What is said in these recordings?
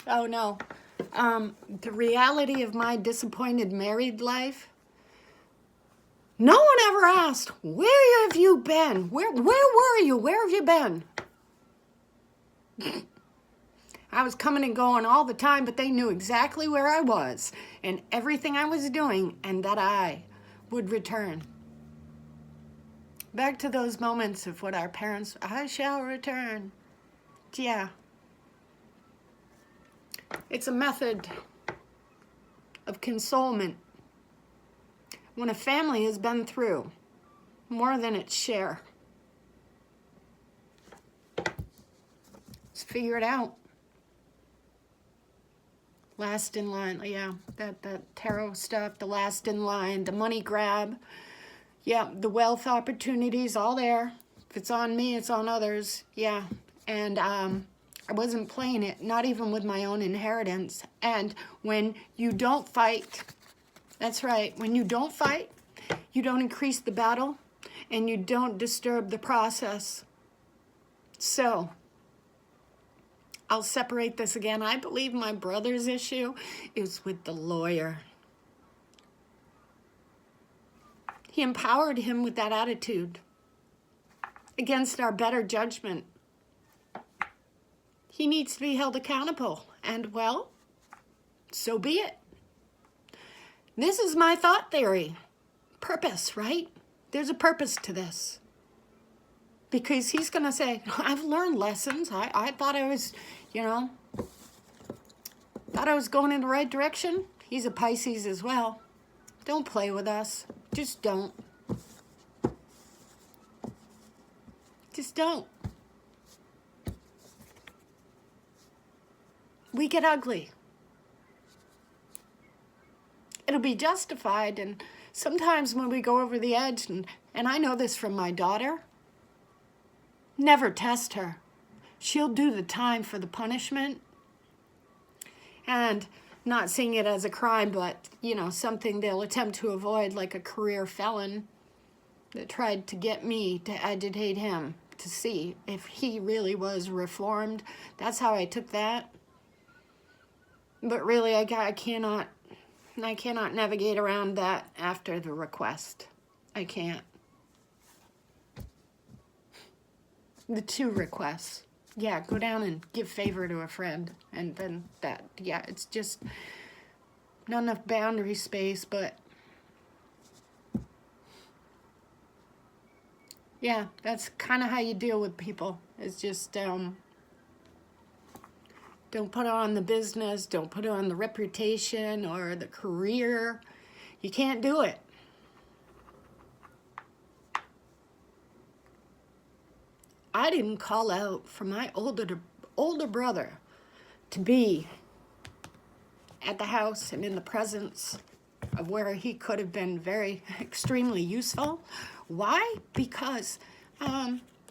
Oh, no. The reality of my disappointed married life, no one ever asked, where have you been? Where were you? Where have you been? I was coming and going all the time, but they knew exactly where I was and everything I was doing, and that I would return. Back to those moments of what our parents, I shall return. Yeah. It's a method of consolement when a family has been through more than its share. Let's figure it out. Last in line, yeah, that tarot stuff, the last in line, the money grab, yeah, the wealth opportunities, all there. If it's on me, it's on others, yeah. And I wasn't playing it, not even with my own inheritance. And when you don't fight, that's right, when you don't fight, you don't increase the battle, and you don't disturb the process. So, I'll separate this again. I believe my brother's issue is with the lawyer. He empowered him with that attitude against our better judgment. He needs to be held accountable. And, well, so be it. This is my thought theory. Purpose, right? There's a purpose to this. Because he's going to say, I've learned lessons. I thought I was, thought I was going in the right direction. He's a Pisces as well. Don't play with us. Just don't. Just don't. We get ugly. It'll be justified, and sometimes when we go over the edge, and I know this from my daughter, never test her. She'll do the time for the punishment. And not seeing it as a crime, but, something they'll attempt to avoid, like a career felon that tried to get me to agitate him to see if he really was reformed. That's how I took that. But really, I cannot navigate around that after the request. I can't. The 2 requests. Yeah, go down and give favor to a friend. And then that, yeah, it's just not enough boundary space, but yeah, that's kind of how you deal with people. It's just, don't put on the business, don't put on the reputation or the career. You can't do it. I didn't call out for my older brother to be at the house and in the presence of where he could have been very extremely useful. Why? Because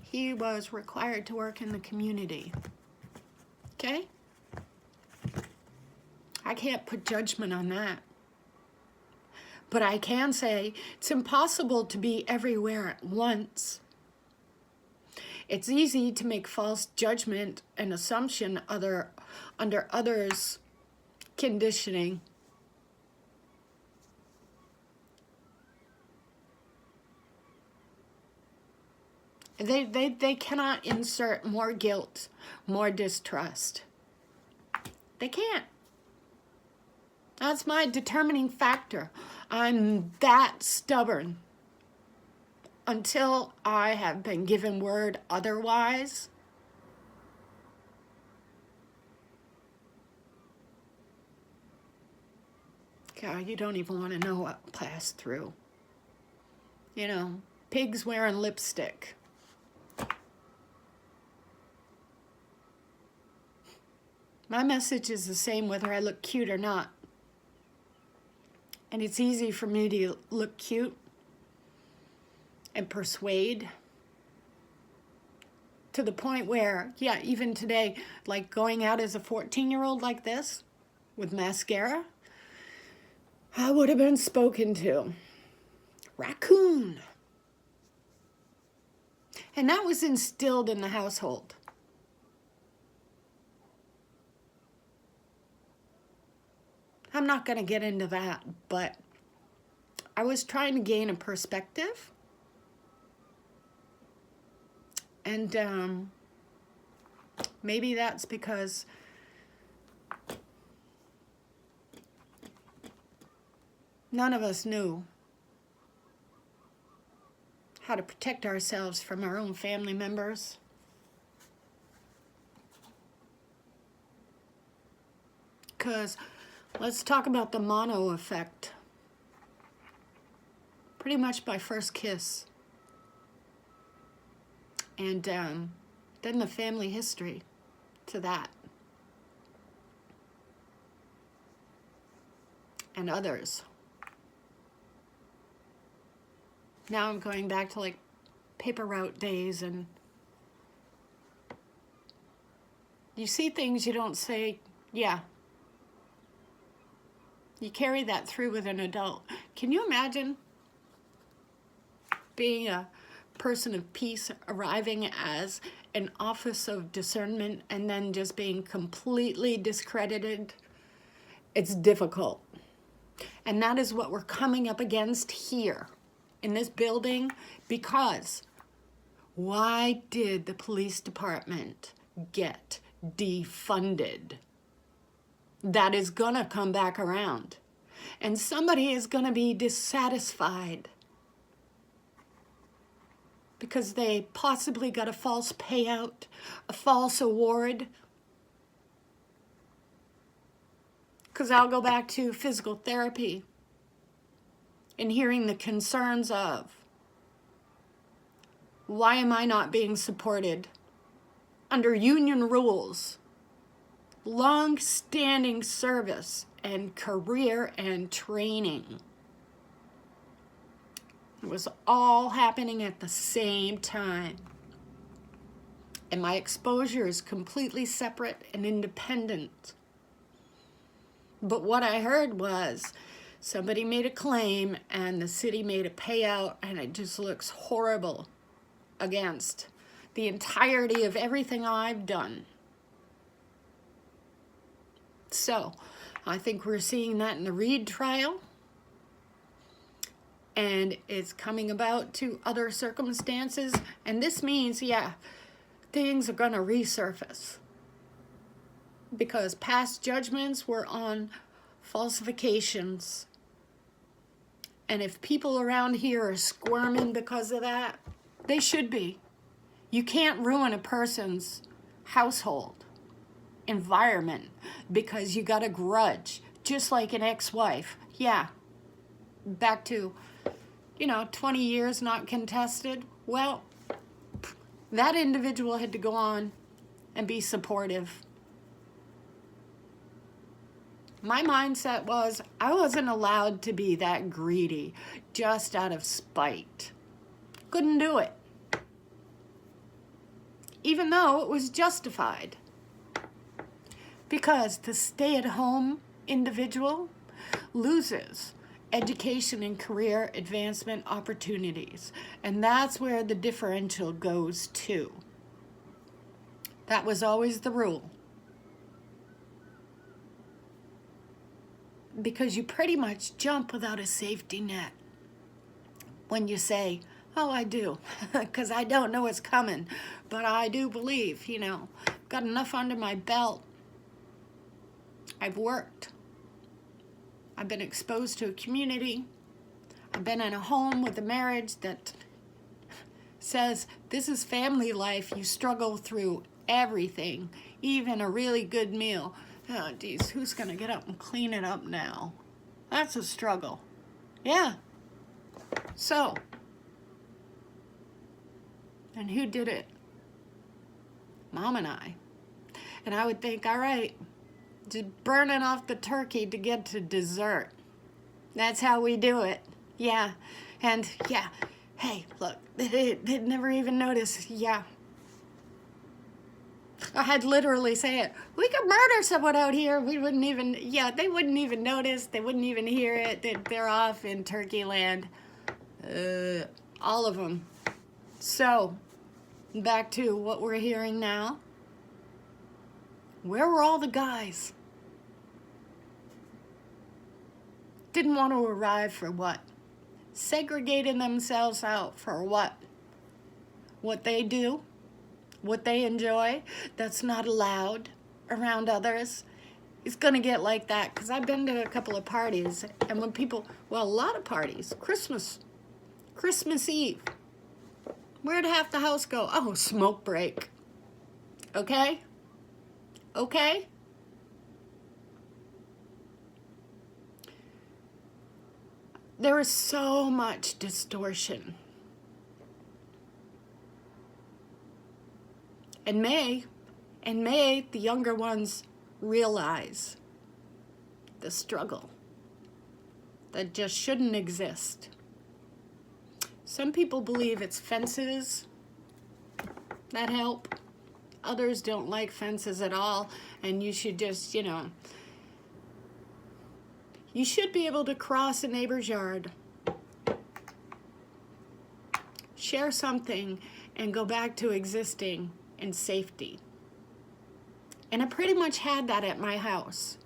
he was required to work in the community. Okay? I can't put judgment on that. But I can say it's impossible to be everywhere at once. It's easy to make false judgment and assumption under others' conditioning. They cannot insert more guilt, more distrust. They can't. That's my determining factor. I'm that stubborn. Until I have been given word otherwise, God, you don't even want to know what passed through. Pigs wearing lipstick. My message is the same whether I look cute or not. And it's easy for me to look cute and persuade to the point where, yeah, even today, like going out as a 14-year-old like this with mascara, I would have been spoken to. Raccoon. And that was instilled in the household. I'm not going to get into that, but I was trying to gain a perspective. And maybe that's because none of us knew how to protect ourselves from our own family members. Because let's talk about the mono effect. Pretty much my first kiss. And then the family history to that. And others. Now I'm going back to like paper route days, and you see things you don't say, yeah. You carry that through with an adult. Can you imagine being a person of peace, arriving as an office of discernment, and then just being completely discredited? It's difficult. And that is what we're coming up against here in this building, because why did the police department get defunded? That is gonna come back around, and somebody is gonna be dissatisfied because they possibly got a false payout, a false award. Because I'll go back to physical therapy and hearing the concerns of, why am I not being supported under union rules, long-standing service and career and training? It was all happening at the same time. And my exposure is completely separate and independent. But what I heard was somebody made a claim and the city made a payout, and it just looks horrible against the entirety of everything I've done. So I think we're seeing that in the Reed trial, and it's coming about to other circumstances. And this means, yeah, things are going to resurface, because past judgments were on falsifications. And if people around here are squirming because of that, they should be. You can't ruin a person's household environment because you got a grudge, just like an ex-wife. Yeah, back to, 20 years not contested. Well, that individual had to go on and be supportive. My mindset was, I wasn't allowed to be that greedy just out of spite. Couldn't do it. Even though it was justified. Because the stay-at-home individual loses education and career advancement opportunities. And that's where the differential goes to. That was always the rule. Because you pretty much jump without a safety net when you say, oh, I do, because I don't know what's coming, but I do believe, got enough under my belt. I've worked. I've been exposed to a community. I've been in a home with a marriage that says this is family life. You struggle through everything, even a really good meal. Oh, geez, who's going to get up and clean it up now? That's a struggle. Yeah. So, and who did it? Mom and I. And I would think, all right, just burning off the turkey to get to dessert. That's how we do it. Yeah. And, yeah, hey, look, they'd never even notice. Yeah. I had literally say it. We could murder someone out here. We wouldn't even, they wouldn't even notice. They wouldn't even hear it. They're off in turkey land. All of them. So, back to what we're hearing now. Where were all the guys? Didn't want to arrive for what? Segregating themselves out for what? What they do, what they enjoy, that's not allowed around others. It's gonna get like that, because I've been to a couple of parties, and when people, well, a lot of parties, Christmas Eve, where'd half the house go? Oh, smoke break. Okay? Okay? There is so much distortion. And may the younger ones realize the struggle that just shouldn't exist. Some people believe it's fences that help. Others don't like fences at all, and you should just, you should be able to cross a neighbor's yard, share something, and go back to existing in safety. And I pretty much had that at my house.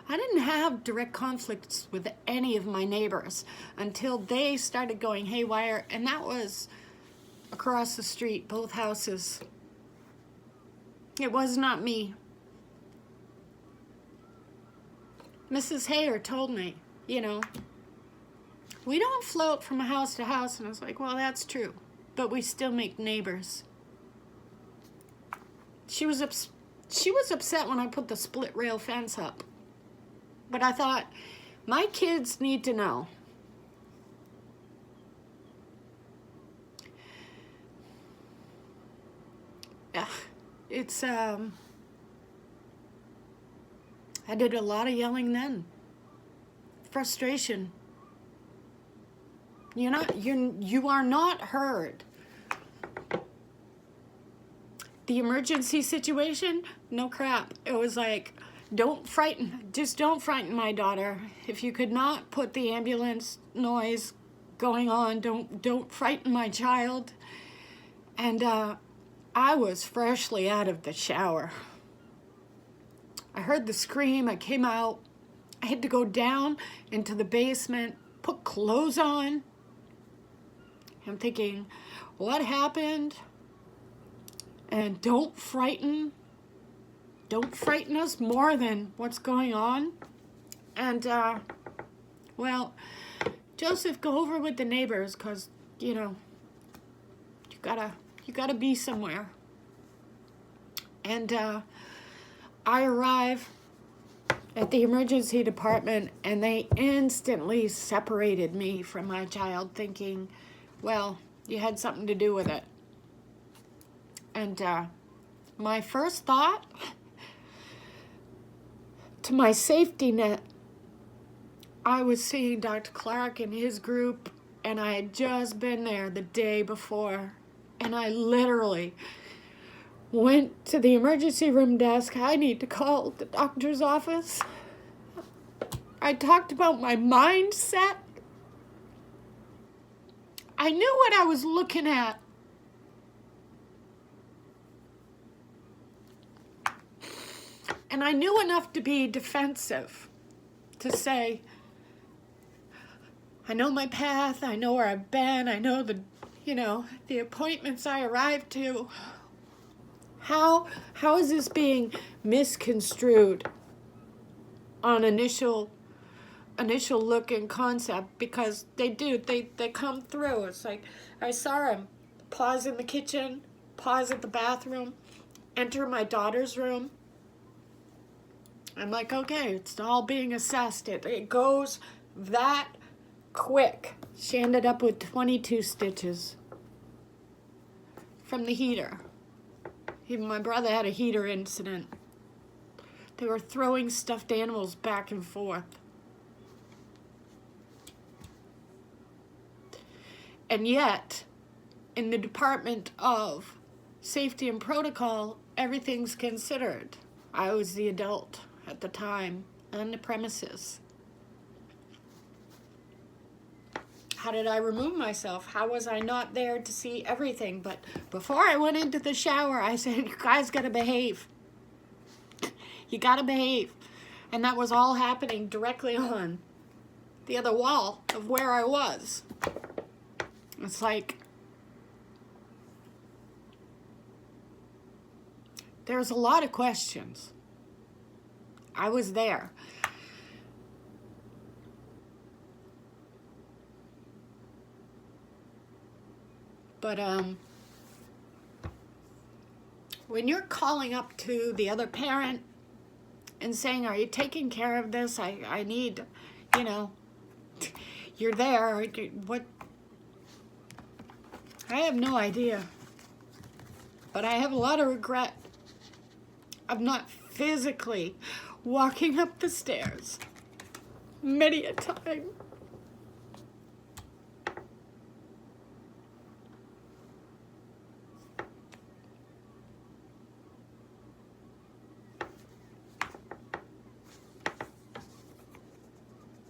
I didn't have direct conflicts with any of my neighbors until they started going haywire, and that was across the street, both houses. It was not me. Mrs. Hayer told me, we don't float from house to house. And I was like, well, that's true, but we still make neighbors. She was upset when I put the split rail fence up. But I thought, my kids need to know. Yeah, it's, I did a lot of yelling then. Frustration. You are not heard. The emergency situation, no crap. It was like, don't frighten my daughter. If you could not put the ambulance noise going on, don't frighten my child. And I was freshly out of the shower. I heard the scream, I came out. I had to go down into the basement, put clothes on. I'm thinking, what happened? And don't frighten us more than what's going on. And, Joseph, go over with the neighbors, because, you gotta be somewhere. And, I arrive at the emergency department, and they instantly separated me from my child, thinking, well, you had something to do with it. And my first thought, to my safety net, I was seeing Dr. Clark and his group, and I had just been there the day before, and I literally went to the emergency room desk. I need to call the doctor's office. I talked about my mindset. I knew what I was looking at. And I knew enough to be defensive, to say, I know my path, I know where I've been, I know the appointments I arrived to. How is this being misconstrued on initial look and concept? Because they come through. It's like, I saw him pause in the kitchen, pause at the bathroom, enter my daughter's room. I'm like, okay, it's all being assessed. It goes that quick. She ended up with 22 stitches from the heater. Even my brother had a heater incident. They were throwing stuffed animals back and forth. And yet, in the Department of Safety and Protocol, everything's considered. I was the adult at the time on the premises. How did I remove myself? How was I not there to see everything? But before I went into the shower, I said, you guys gotta behave. You gotta behave. And that was all happening directly on. the other wall of where I was. It's like there's a lot of questions. I was there. But when you're calling up to the other parent and saying, are you taking care of this? I need, you know, you're there. What? I have no idea. But I have a lot of regret of not physically walking up the stairs many a time.